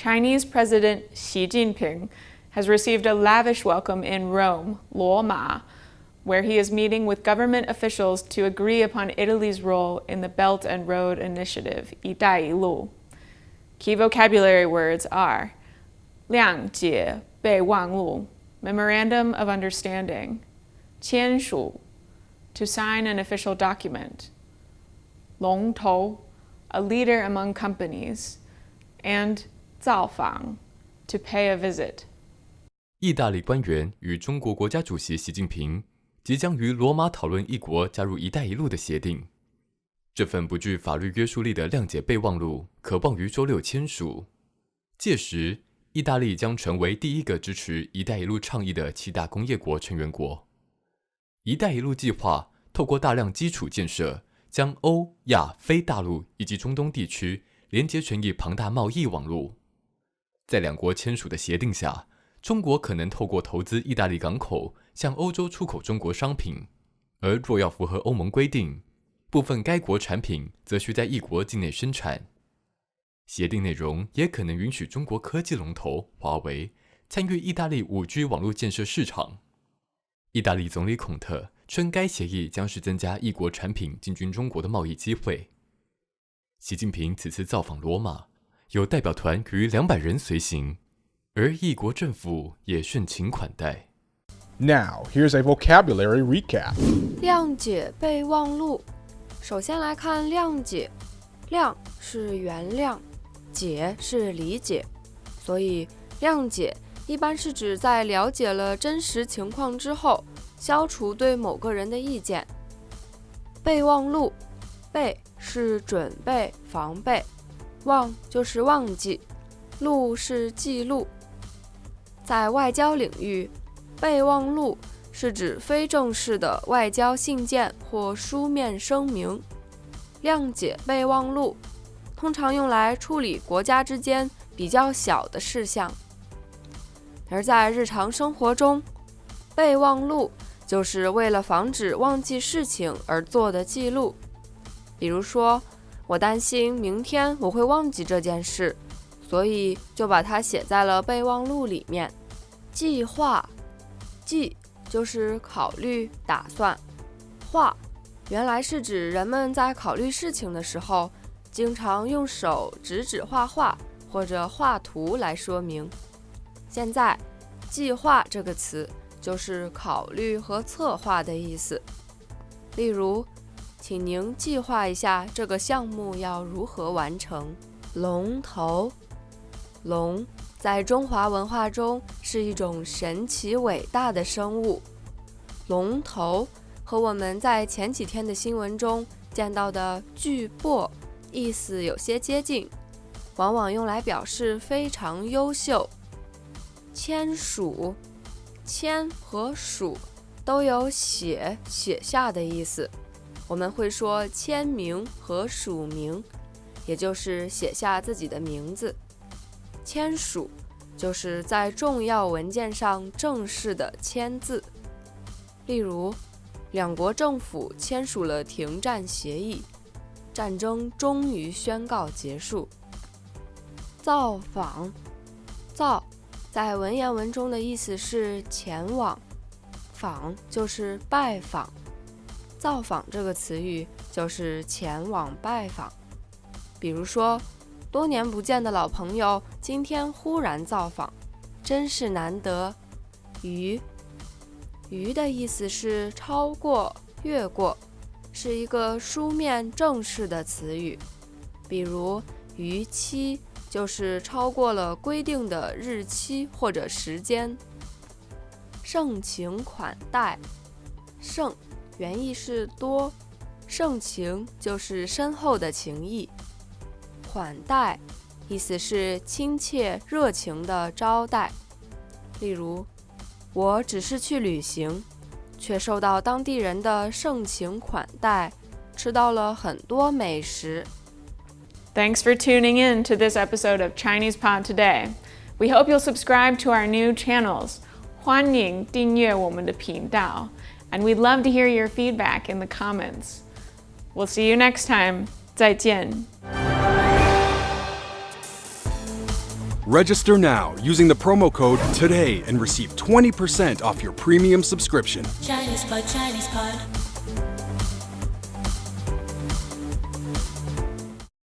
Chinese President Xi Jinping has received a lavish welcome in Rome, 罗马, where he is meeting with government officials to agree upon Italy's role in the Belt and Road Initiative, 一带一路. Key vocabulary words are 谅解备忘录, memorandum of understanding, 签署, to sign an official document, 龙头, a leader among companies, and 造访, to pay a visit. 意大利官员与中国国家主席习近平即将于罗马讨论一国加入“一带一路”的协定。这份不具法律约束力的谅解备忘录可望于周六签署。届时，意大利将成为第一个支持“一带一路”倡议的7大工业国成员国。“一带一路”计划透过大量基础建设，将欧、亚、非大陆以及中东地区连接成一庞大贸易网络。在两国签署的协定下，中国可能透过投资意大利港口向欧洲出口中国商品，而若要符合欧盟规定，部分该国产品则需在一国境内生产。协定内容也可能允许中国科技龙头华为参与意大利 5G 网络建设市场。意大利总理孔特称该协议将是增加一国产品进军中国的贸易机会。习近平此次造访罗马，有代表团逾200人随行，而异国政府也盛情款待。Now, here's a vocabulary recap. 谅解备忘录。首先来看谅解，谅是原谅，解是理解，所以谅解一般是指在了解了真实情况之后，消除对某个人的意见。备忘录，备是准备、防备，忘就是忘记，录是记录。在外交领域，备忘录是指非正式的外交信件或书面声明。谅解备忘录通常用来处理国家之间比较小的事项。而在日常生活中，备忘录就是为了防止忘记事情而做的记录。比如说，我担心明天我会忘记这件事，所以就把它写在了备忘录里面。计划，计就是考虑、打算，划原来是指人们在考虑事情的时候，经常用手指指画画或者画图来说明。现在，计划这个词就是考虑和策划的意思。例如，请您计划一下这个项目要如何完成。龙头，龙在中华文化中是一种神奇伟大的生物。龙头和我们在前几天的新闻中见到的巨擘意思有些接近，往往用来表示非常优秀。签署，签和署都有写下的意思，我们会说签名和署名，也就是写下自己的名字。签署就是在重要文件上正式的签字。例如，两国政府签署了停战协议，战争终于宣告结束。造访，造在文言文中的意思是前往，访就是拜访，造访这个词语就是前往拜访。比如说，多年不见的老朋友今天忽然造访，真是难得。逾的意思是超过、越过，是一个书面正式的词语。比如逾期就是超过了规定的日期或者时间。盛情款待，盛原意是多，盛情就是深厚的情谊。款待意思是亲切热情的招待。例如，我只是去旅行，却受到当地人的盛情款待，吃到了很多美食。Thanks for tuning in to this episode of ChinesePod Today. We hope you'll subscribe to our new channels. 欢迎订阅我们的频道, and we'd love to hear your feedback in the comments. We'll see you next time. 再见。Register now using the promo code TODAY and receive 20% off your premium subscription. ChinesePod.